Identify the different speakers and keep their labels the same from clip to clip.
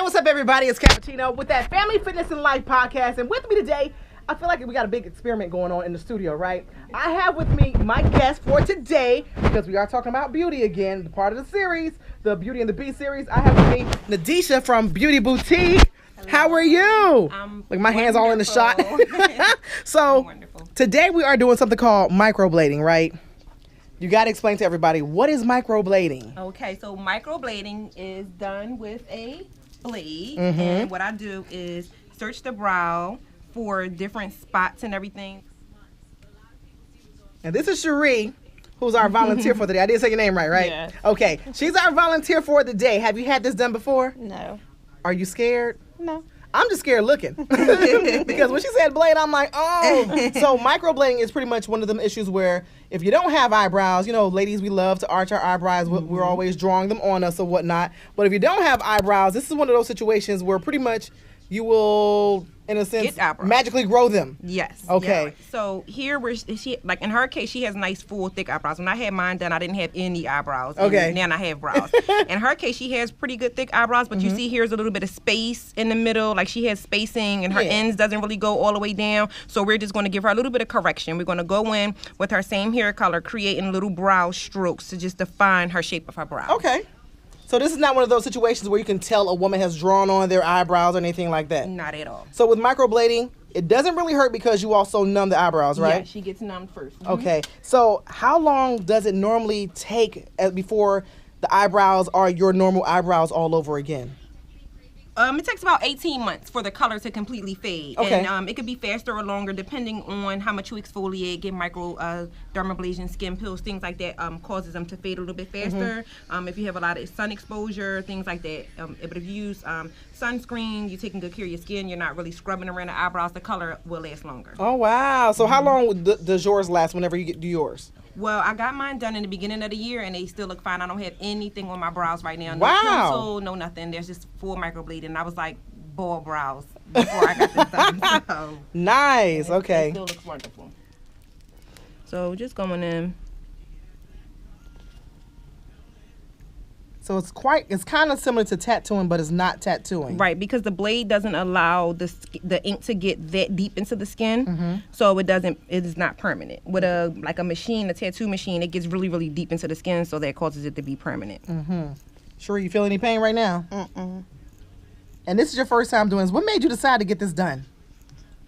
Speaker 1: what's up, everybody? It's Cappuccino with that Family Fitness and Life podcast. And with me today, I feel like we got a big experiment going on in the studio, right? I have with me my guest for today, because we are talking about beauty again, the part of the series, the Beauty and the Beast series. I have with me Nadisha from Beauty Boutique. Hello. How are you? Like my hands all in the shot. So today we are doing something called microblading, right? You got to explain to everybody, what is microblading?
Speaker 2: Okay, so microblading is done with a blade, and what I do is search the brow for different spots and everything.
Speaker 1: And this is Cherie, who's our volunteer for the day. I didn't say your name right?
Speaker 3: Yes.
Speaker 1: Okay, she's our volunteer for the day. Have you had this done before?
Speaker 3: No.
Speaker 1: Are you scared?
Speaker 3: No.
Speaker 1: I'm just scared looking. Because when she said blade, I'm like, oh. So microblading is pretty much one of them issues where if you don't have eyebrows, you know, ladies, we love to arch our eyebrows. We're always drawing them on us or whatnot. But if you don't have eyebrows, this is one of those situations where pretty much you will, in a sense, magically grow them.
Speaker 2: Yes.
Speaker 1: Okay.
Speaker 2: Yeah. So here, she like in her case, she has nice, full, thick eyebrows. When I had mine done, I didn't have any eyebrows.
Speaker 1: Okay.
Speaker 2: And now I have brows. In her case, she has pretty good, thick eyebrows, but you see here's a little bit of space in the middle. Like she has spacing, and her ends doesn't really go all the way down. So we're just going to give her a little bit of correction. We're going to go in with her same hair color, creating little brow strokes to just define her shape of her brow.
Speaker 1: Okay. So this is not one of those situations where you can tell a woman has drawn on their eyebrows or anything like that?
Speaker 2: Not at all.
Speaker 1: So with microblading, it doesn't really hurt because you also numb the eyebrows, right?
Speaker 2: Yeah, she gets numbed first.
Speaker 1: Okay. So how long does it normally take before the eyebrows are your normal eyebrows all over again?
Speaker 2: It takes about 18 months for the color to completely fade.
Speaker 1: Okay.
Speaker 2: And it could be faster or longer depending on how much you exfoliate, get micro dermabrasion, skin pills, things like that causes them to fade a little bit faster. If you have a lot of sun exposure, things like that. But if you use sunscreen, you're taking good care of your skin, you're not really scrubbing around the eyebrows, the color will last longer.
Speaker 1: Oh, wow. So how long does yours last whenever you do yours?
Speaker 2: Well, I got mine done in the beginning of the year, and they still look fine. I don't have anything on my brows right now. No pencil, no nothing. There's just full microblading. I was like ball brows before I got this done. So
Speaker 1: nice. Okay.
Speaker 2: It still looks wonderful. So just going in.
Speaker 1: So it's kind of similar to tattooing, but it's not tattooing.
Speaker 2: Right, because the blade doesn't allow the ink to get that deep into the skin, so it is not permanent. With a machine, a tattoo machine, it gets really, really deep into the skin, so that causes it to be permanent.
Speaker 1: Sure, you feel any pain right now? And this is your first time doing this. What made you decide to get this done?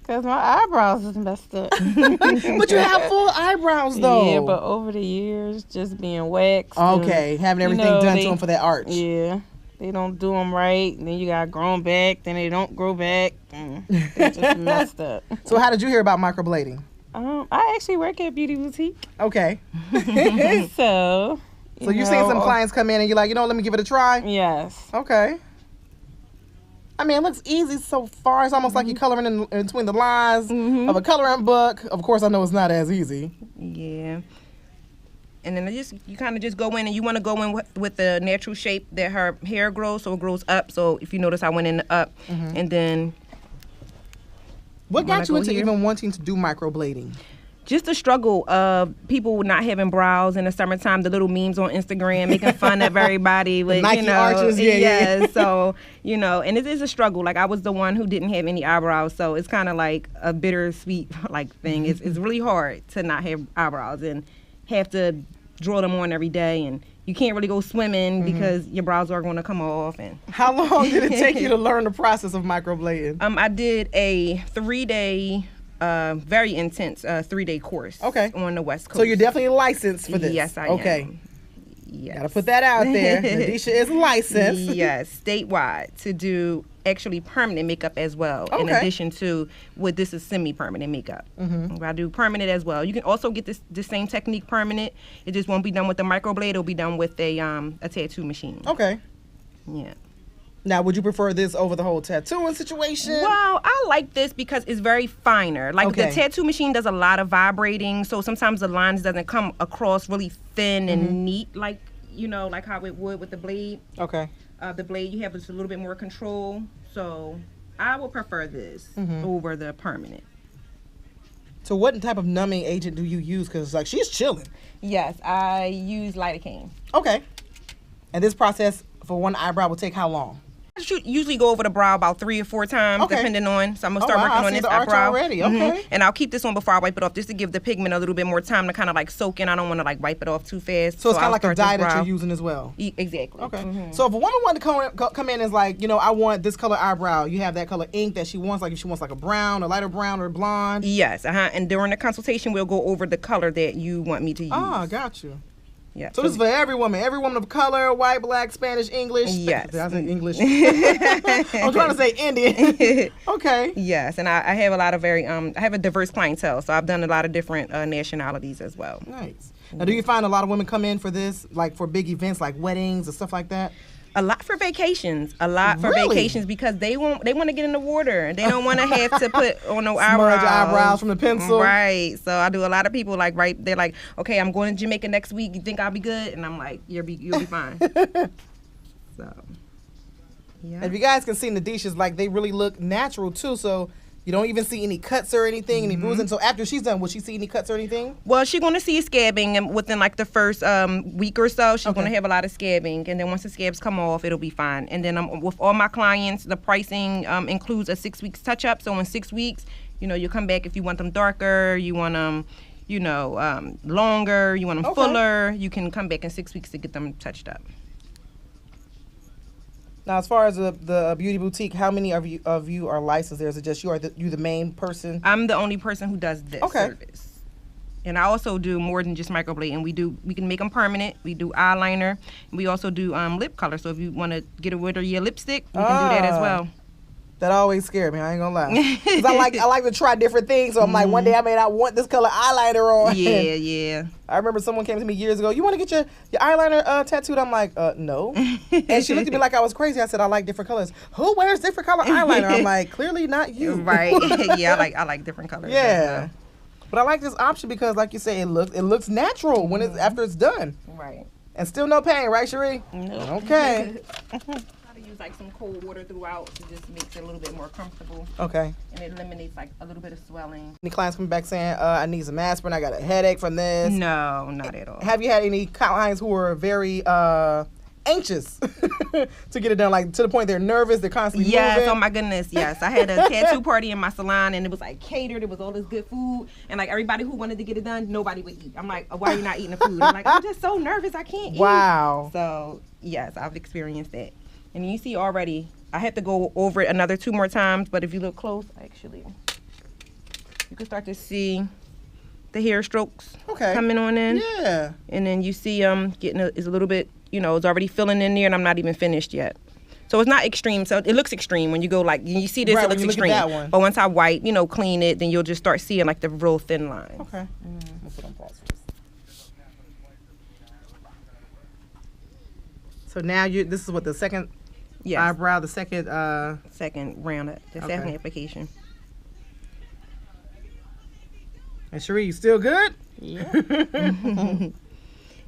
Speaker 3: Because my eyebrows is messed up.
Speaker 1: But you have full eyebrows, though.
Speaker 3: Yeah, but over the years, just being waxed.
Speaker 1: Okay, having everything done to them for that arch.
Speaker 3: Yeah. They don't do them right. And then you got grown back. Then they don't grow back. They just messed up.
Speaker 1: So how did you hear about microblading?
Speaker 3: I actually work at Beauty Boutique.
Speaker 1: Okay.
Speaker 3: So
Speaker 1: you've seen some clients come in and you're like, let me give it a try?
Speaker 3: Yes.
Speaker 1: Okay. I mean, it looks easy so far. It's almost like you're coloring in between the lines of a coloring book. Of course, I know it's not as easy.
Speaker 2: Yeah. And then you kind of just go in, and you want to go in with the natural shape that her hair grows, so it grows up. So if you notice, I went in the up, and then.
Speaker 1: What got you into even wanting to do microblading?
Speaker 2: Just the struggle of people not having brows in the summertime, the little memes on Instagram making fun of everybody with,
Speaker 1: Nike arches,
Speaker 2: So, and it is a struggle. Like I was the one who didn't have any eyebrows, so it's kind of like a bittersweet thing. It's really hard to not have eyebrows and have to draw them on every day, and you can't really go swimming because your brows are going to come off. And
Speaker 1: how long did it take you to learn the process of microblading?
Speaker 2: I did a 3-day. Very intense 3-day course on the West Coast.
Speaker 1: So you're definitely licensed for this?
Speaker 2: Yes, I am.
Speaker 1: Okay.
Speaker 2: Yes.
Speaker 1: Gotta put that out there. Nadisha is licensed.
Speaker 2: Yes, statewide to do actually permanent makeup as well. In addition to this is semi-permanent makeup. I do permanent as well. You can also get this same technique permanent. It just won't be done with the microblade. It'll be done with a tattoo machine.
Speaker 1: Okay.
Speaker 2: Yeah.
Speaker 1: Now, would you prefer this over the whole tattooing situation?
Speaker 2: Well, I like this because it's very finer. Like the tattoo machine does a lot of vibrating, so sometimes the lines doesn't come across really thin and neat, like how it would with the blade.
Speaker 1: Okay.
Speaker 2: The blade, you have just a little bit more control, so I would prefer this over the permanent.
Speaker 1: So what type of numbing agent do you use? Because she's chilling.
Speaker 2: Yes, I use lidocaine.
Speaker 1: Okay. And this process for one eyebrow will take how long?
Speaker 2: usually go over the brow about 3 or 4 times, depending on. So I'm gonna start working on this eyebrow
Speaker 1: already. Okay.
Speaker 2: And I'll keep this on before I wipe it off, just to give the pigment a little bit more time to kind of like soak in. I don't want to like wipe it off too fast.
Speaker 1: So it's kind of like a dye that you're using as well.
Speaker 2: Exactly.
Speaker 1: Okay. So if a woman wanted to come in and is like, I want this color eyebrow, you have that color ink that she wants. Like if she wants like a brown, a lighter brown, or blonde.
Speaker 2: Yes. And during the consultation, we'll go over the color that you want me to use.
Speaker 1: Oh, got you.
Speaker 2: Yeah.
Speaker 1: So this is for every woman of color, white, black, Spanish, English.
Speaker 2: Yes.
Speaker 1: I said English. I'm trying to say Indian. Okay.
Speaker 2: Yes, and I have a lot of I have a diverse clientele, so I've done a lot of different nationalities as well.
Speaker 1: Nice. Now, do you find a lot of women come in for this, like for big events like weddings and stuff like that?
Speaker 2: A lot for vacations. Vacations because they want to get in the water. They don't want to have to put on no
Speaker 1: eyebrows from the pencil.
Speaker 2: Right. So I do a lot of people they're like, okay, I'm going to Jamaica next week. You think I'll be good? And I'm like, you'll be fine. So, yeah.
Speaker 1: If you guys can see Nadisha's, like they really look natural too. So. You don't even see any cuts or anything, any bruising. So after she's done, will she see any cuts or anything?
Speaker 2: Well, she's going to see scabbing, and within like the first week or so, she's going to have a lot of scabbing. And then once the scabs come off, it'll be fine. And then with all my clients, the pricing includes a 6 weeks touch-up. So in 6 weeks, you come back if you want them darker, you want them, longer, you want them fuller. You can come back in 6 weeks to get them touched up.
Speaker 1: Now, as far as the beauty boutique, how many of you are licensed there? Is it just you? Are you the main person?
Speaker 2: I'm the only person who does this service. And I also do more than just microblading. We can make them permanent. We do eyeliner. We also do lip color. So if you want to get rid of your lipstick, we can do that as well.
Speaker 1: That always scared me. I ain't gonna lie. Cause I like to try different things. So I'm like, one day I may not want this color eyeliner on.
Speaker 2: Yeah.
Speaker 1: I remember someone came to me years ago. You want to get your eyeliner tattooed? I'm like, no. And she looked at me like I was crazy. I said, I like different colors. Who wears different color eyeliner? I'm like, clearly not you.
Speaker 2: Right. Yeah, I like different colors.
Speaker 1: Yeah. But I like this option because, like you say, it looks natural when after it's done.
Speaker 2: Right.
Speaker 1: And still no pain, right, Cherie?
Speaker 2: No.
Speaker 1: Okay.
Speaker 2: Use like some cold water throughout to just makes it a little bit more comfortable.
Speaker 1: Okay.
Speaker 2: And it eliminates like a little bit of swelling.
Speaker 1: Any clients come back saying, I need some aspirin, I got a headache from this?
Speaker 2: No, not at all.
Speaker 1: Have you had any clients who were very anxious to get it done, like to the point they're nervous, they're constantly moving?
Speaker 2: Oh my goodness, yes. I had a tattoo party in my salon and it was like catered, it was all this good food, and like everybody who wanted to get it done, nobody would eat. I'm like, why are you not eating the food? I'm like, I'm just so nervous, I can't eat.
Speaker 1: Wow.
Speaker 2: So yes, I've experienced that. And you see already, I have to go over it another 2 more times, but if you look close, actually, you can start to see the hair strokes coming on in.
Speaker 1: Yeah.
Speaker 2: And then you see is a little bit, it's already filling in there, and I'm not even finished yet. So it's not extreme. So it looks extreme when you go you see this, it looks extreme.
Speaker 1: Look at that one.
Speaker 2: But once I wipe, clean it, then you'll just start seeing like the real thin lines.
Speaker 1: Okay. We'll put on pause. So now this is what the second eyebrow, the second
Speaker 2: round, the second application.
Speaker 1: And Cherie, you still good?
Speaker 3: Yeah.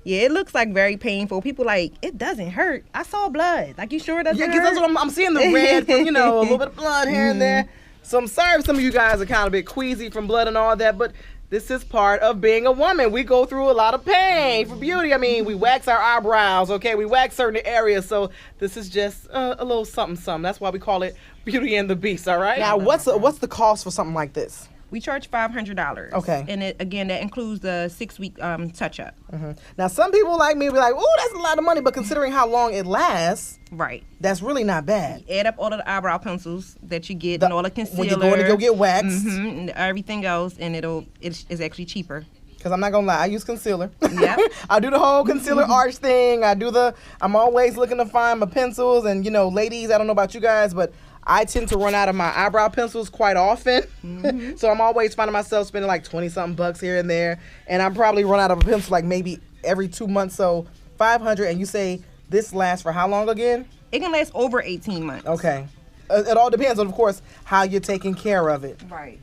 Speaker 2: Yeah, it looks like very painful. People like, it doesn't hurt. I saw blood. Like, you sure it doesn't hurt?
Speaker 1: Yeah, because that's what I'm seeing, the red from, a little bit of blood here and there. So I'm sorry if some of you guys are kind of a bit queasy from blood and all that, but this is part of being a woman. We go through a lot of pain for beauty. I mean, we wax our eyebrows, okay? We wax certain areas. So this is just a little something. That's why we call it Beauty and the Beast, all right? Now, what's the cost for something like this?
Speaker 2: We charge $500.
Speaker 1: Okay.
Speaker 2: And that includes the 6-week touch-up.
Speaker 1: Mm-hmm. Now, some people like me be like, "Oh, that's a lot of money," but considering how long it lasts,
Speaker 2: right,
Speaker 1: that's really not bad.
Speaker 2: You add up all of the eyebrow pencils that you get and all the concealer.
Speaker 1: When you're going to go get waxed.
Speaker 2: And everything else, and it's actually cheaper.
Speaker 1: Because I'm not going to lie, I use concealer.
Speaker 2: Yeah.
Speaker 1: I do the whole concealer arch thing. I'm always looking to find my pencils. And, ladies, I don't know about you guys, but I tend to run out of my eyebrow pencils quite often. Mm-hmm. So I'm always finding myself spending like 20-something bucks here and there. And I'm probably run out of a pencil like maybe every 2 months. So $500, and you say this lasts for how long again?
Speaker 2: It can last over 18 months.
Speaker 1: Okay. It all depends on, of course, how you're taking care of it.
Speaker 2: Right.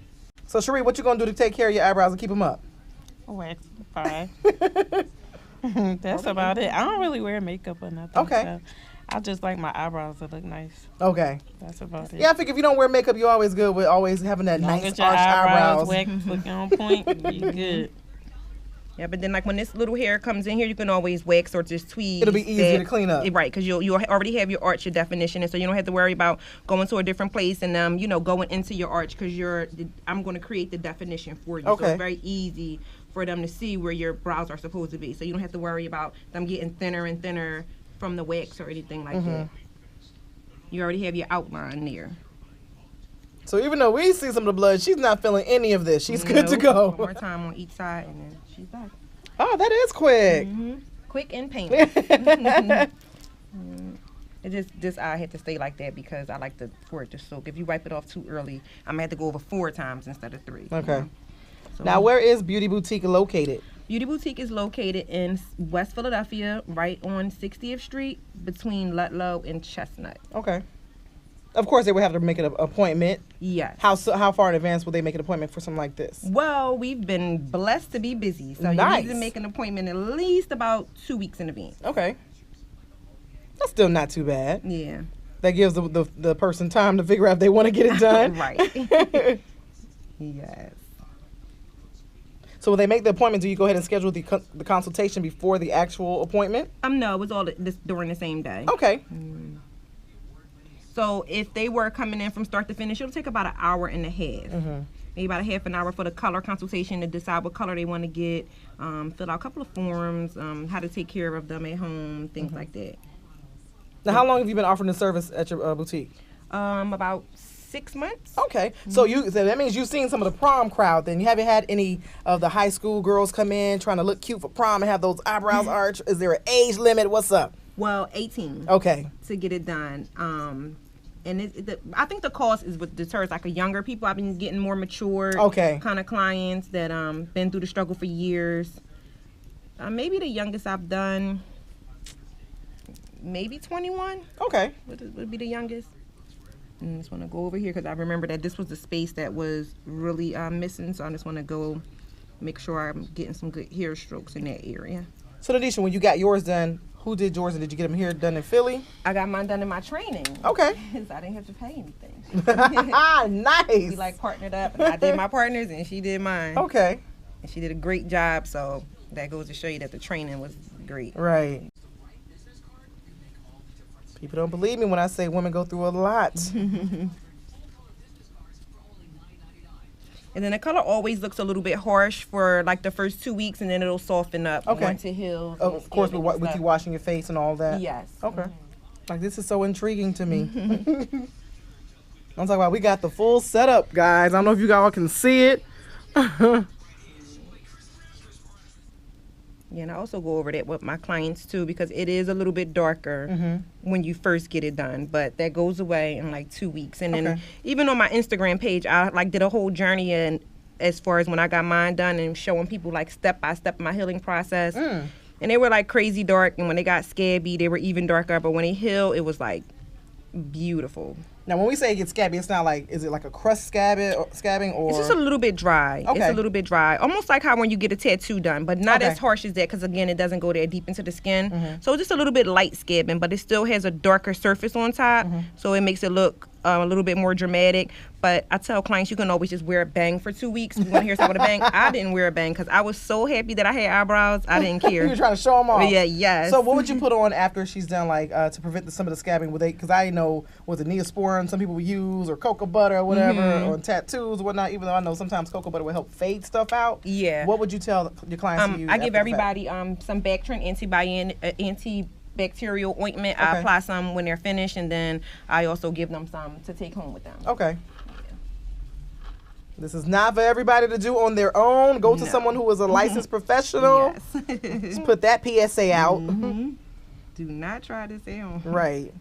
Speaker 1: So, Cherie, what you going to do to take care of your eyebrows and keep them up?
Speaker 3: Wax, fine. That's about it. I don't really wear makeup or nothing.
Speaker 1: Okay.
Speaker 3: So I just like my eyebrows to look nice.
Speaker 1: Okay.
Speaker 3: That's about it.
Speaker 1: Yeah, I think if you don't wear makeup, you're always good with always having that nice arched eyebrows.
Speaker 3: Wax looking on point, you good.
Speaker 2: Yeah, but then like when this little hair comes in here, you can always wax or just tweeze.
Speaker 1: It'll be easier to clean up.
Speaker 2: Right, because you'll already have your arch, your definition, and so you don't have to worry about going to a different place and going into your arch because I'm going to create the definition for you.
Speaker 1: Okay.
Speaker 2: So it's very easy for them to see where your brows are supposed to be. So you don't have to worry about them getting thinner and thinner from the wax or anything like that. You already have your outline there.
Speaker 1: So even though we see some of the blood, she's not feeling any of this. She's good to go.
Speaker 2: One more time on each side, and then she's back.
Speaker 1: Oh, that is quick.
Speaker 2: Quick and painless. This eye had to stay like that because I like for it to soak. If you wipe it off too early, I'm gonna have to go over 4 times instead of 3.
Speaker 1: Okay.
Speaker 2: So,
Speaker 1: now, where is Beauty Boutique located?
Speaker 2: Beauty Boutique is located in West Philadelphia, right on 60th Street, between Ludlow and Chestnut.
Speaker 1: Okay. Of course, they would have to make an appointment.
Speaker 2: Yes.
Speaker 1: How far in advance would they make an appointment for something like this?
Speaker 2: Well, we've been blessed to be busy, so
Speaker 1: nice.
Speaker 2: You need to make an appointment at least about 2 weeks in advance.
Speaker 1: Okay. That's still not too bad.
Speaker 2: Yeah.
Speaker 1: That gives the person time to figure out if they want to get it done.
Speaker 2: Right. Yes.
Speaker 1: So when they make the appointment, do you go ahead and schedule the consultation before the actual appointment?
Speaker 2: No, it was all this during the same day.
Speaker 1: Okay.
Speaker 2: So if they were coming in from start to finish, it'll take about an hour and a half. Maybe about a half an hour for the color consultation to decide what color they want to get, fill out a couple of forms, how to take care of them at home, things like that.
Speaker 1: Now, how long have you been offering the service at your boutique?
Speaker 2: About 6 months.
Speaker 1: Okay. So that means you've seen some of the prom crowd then. You haven't had any of the high school girls come in trying to look cute for prom and have those eyebrows arched? Is there an age limit? What's up?
Speaker 2: Well, 18.
Speaker 1: Okay.
Speaker 2: To get it done. And I think the cost is what deters like a younger people. I've been getting more mature kind of clients that been through the struggle for years. Maybe the youngest I've done, maybe 21.
Speaker 1: Okay.
Speaker 2: Would be the youngest. And I just want to go over here because I remember that this was the space that was really missing. So I just want to go make sure I'm getting some good hair strokes in that area.
Speaker 1: So, Nadisha, when you got yours done, who did yours, and did you get them here done in Philly?
Speaker 2: I got mine done in my training.
Speaker 1: Okay.
Speaker 2: So I didn't have to pay anything.
Speaker 1: Nice.
Speaker 2: We partnered up, and I did my partners, and she did mine.
Speaker 1: Okay.
Speaker 2: And she did a great job, so that goes to show you that the training was great.
Speaker 1: Right. People don't believe me when I say women go through a lot.
Speaker 2: And then the color always looks a little bit harsh for like the first 2 weeks, and then it'll soften up once it heals.
Speaker 1: Of course, with you washing your face and all that.
Speaker 2: Yes.
Speaker 1: Okay. Like, this is so intriguing to me. I'm talking about we got the full setup, guys. I don't know if you all can see it.
Speaker 2: Yeah, and I also go over that with my clients too because it is a little bit darker when you first get it done, but that goes away in like 2 weeks. And then even on my Instagram page, I did a whole journey and as far as when I got mine done and showing people like step by step my healing process. And they were like crazy dark, and when they got scabby, they were even darker. But when they healed, it was like beautiful.
Speaker 1: Now, when we say it gets scabby, it's not like, is it like a crust scabbing or?
Speaker 2: It's just a little bit dry.
Speaker 1: Okay.
Speaker 2: It's a little bit dry. Almost like how when you get a tattoo done, but not as harsh as that because, again, it doesn't go that deep into the skin. So it's just a little bit light scabbing, but it still has a darker surface on top, so it makes it look a little bit more dramatic. But I tell clients you can always just wear a bang for 2 weeks. If you want to hear something with a bang, I didn't wear a bang because I was so happy that I had eyebrows. I didn't care.
Speaker 1: You were trying to show them off.
Speaker 2: Yeah, yes.
Speaker 1: So what would you put on after she's done, like, to prevent some of the scabbing? Because I know with the Neosporin, some people would use, or cocoa butter or whatever, or tattoos or whatnot, even though I know sometimes cocoa butter will help fade stuff out.
Speaker 2: Yeah.
Speaker 1: What would you tell your clients to use?
Speaker 2: I give everybody some Bactrin antibacterial ointment. I apply some when they're finished, and then I also give them some to take home with them.
Speaker 1: Okay. This is not for everybody to do on their own. Go to someone who is a licensed professional.
Speaker 2: Yes.
Speaker 1: Just put that PSA out.
Speaker 2: Do not try this at home.
Speaker 1: Right.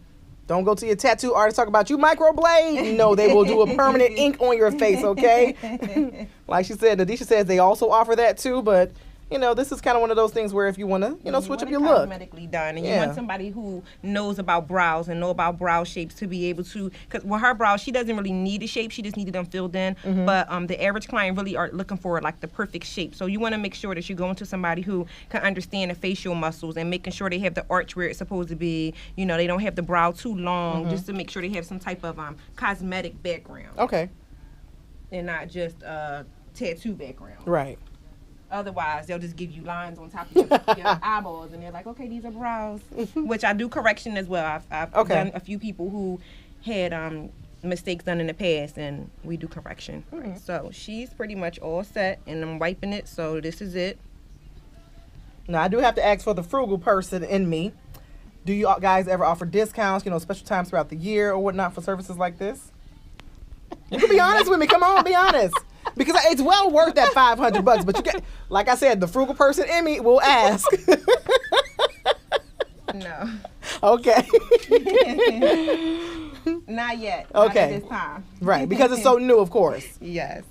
Speaker 1: Don't go to your tattoo artist talk about you microblade. No, they will do a permanent ink on your face, okay? Like she said, Nadisha says they also offer that too, but you know, this is kind of one of those things where if you want to, switch up your look.
Speaker 2: Cosmetically done, and you want somebody who knows about brows and know about brow shapes to be able to, because with her brows, she doesn't really need a shape, she just needed them filled in. But the average client really are looking for like the perfect shape. So you want to make sure that you're going to somebody who can understand the facial muscles and making sure they have the arch where it's supposed to be. You know, they don't have the brow too long, just to make sure they have some type of cosmetic background.
Speaker 1: Okay.
Speaker 2: And not just a tattoo background.
Speaker 1: Right.
Speaker 2: Otherwise, they'll just give you lines on top of your eyeballs, and they're like, okay, these are brows. Which I do correction as well. I've done a few people who had mistakes done in the past, and we do correction. Right. So she's pretty much all set, and I'm wiping it, so this is it.
Speaker 1: Now, I do have to ask for the frugal person in me. Do you guys ever offer discounts, special times throughout the year or whatnot for services like this? You can be honest with me. Come on, be honest. Because it's well worth that $500, but you get, like I said, the frugal person in me will ask.
Speaker 2: No.
Speaker 1: Okay.
Speaker 2: Not yet.
Speaker 1: Okay.
Speaker 2: Not at this time.
Speaker 1: Right, because it's so new, of course.
Speaker 2: Yes.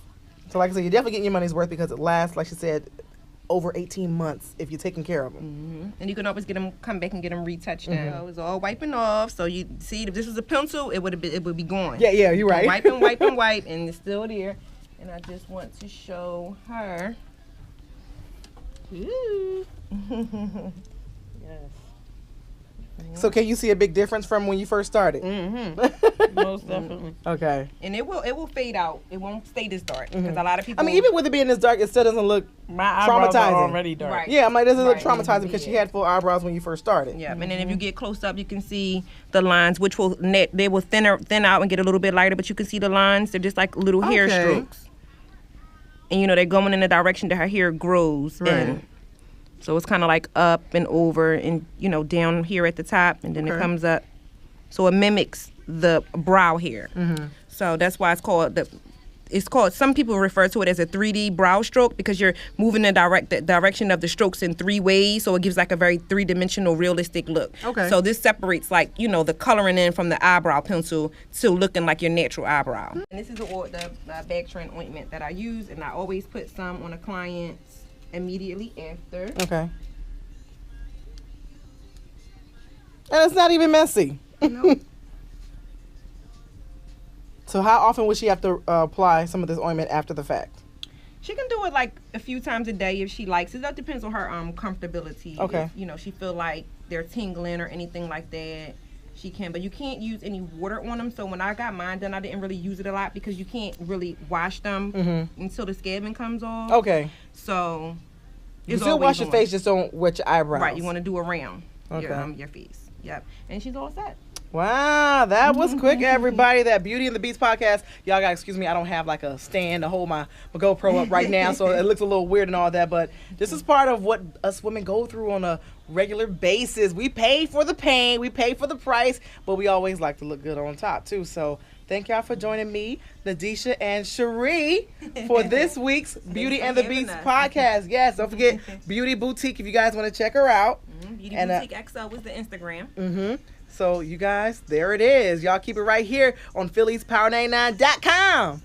Speaker 1: So like I said, you're definitely getting your money's worth because it lasts, like she said, over 18 months if you're taking care of them.
Speaker 2: Mm-hmm. And you can always come back and get them retouched now. So it's all wiping off. So you see, if this was a pencil, it would be gone.
Speaker 1: Yeah, you're right.
Speaker 2: Wipe and wipe and wipe, and it's still there. And I just want to show her. Ooh. Yes.
Speaker 1: So can you see a big difference from when you first started?
Speaker 3: Mm-hmm. Most definitely.
Speaker 1: Okay.
Speaker 2: And it will fade out. It won't stay this dark because a lot of people.
Speaker 1: I mean, even with it being this dark, it still doesn't look
Speaker 3: My eyebrows
Speaker 1: traumatizing.
Speaker 3: are already dark.
Speaker 2: Right.
Speaker 1: Yeah, I'm like, it doesn't look
Speaker 2: Right.
Speaker 1: traumatizing because she had full eyebrows when you first started.
Speaker 2: Yeah, and then if you get close up, you can see the lines, which will they will thin out and get a little bit lighter, but you can see the lines. They're just like little hair
Speaker 1: Okay.
Speaker 2: strokes. And they're going in the direction that her hair grows in. So it's kind of like up and over and, down here at the top, and then it comes up. So it mimics the brow hair. So that's why it's called some people refer to it as a 3D brow stroke because you're moving the direction of the strokes in 3 ways. So it gives like a very 3-dimensional realistic look.
Speaker 1: Okay.
Speaker 2: So this separates the coloring in from the eyebrow pencil to looking like your natural eyebrow. And this is the back trend ointment that I use, and I always put some on a client's immediately after.
Speaker 1: Okay. And it's not even messy.
Speaker 2: No.
Speaker 1: So how often would she have to apply some of this ointment after the fact?
Speaker 2: She can do it like a few times a day if she likes it. That depends on her comfortability.
Speaker 1: Okay.
Speaker 2: If she feel like they're tingling or anything like that, she can. But you can't use any water on them. So when I got mine done, I didn't really use it a lot because you can't really wash them until the scabbing comes off.
Speaker 1: Okay.
Speaker 2: So
Speaker 1: You still wash your face, just don't wet your eyebrows.
Speaker 2: Right. You want to do around
Speaker 1: Okay.
Speaker 2: your face. Yep. And she's all set.
Speaker 1: Wow, that was quick, everybody. That Beauty and the Beast podcast. Y'all got excuse me, I don't have like a stand to hold my GoPro up right now, so it looks a little weird and all that. But this is part of what us women go through on a regular basis. We pay for the pain, we pay for the price, but we always like to look good on top too. So thank y'all for joining me, Nadisha and Cherie, for this week's Beauty and the Beast podcast. Yes, don't forget Beauty Boutique if you guys want to check her out.
Speaker 2: Beauty Boutique XL was the Instagram.
Speaker 1: So you guys, there it is. Y'all keep it right here on PhilliesPower99.com.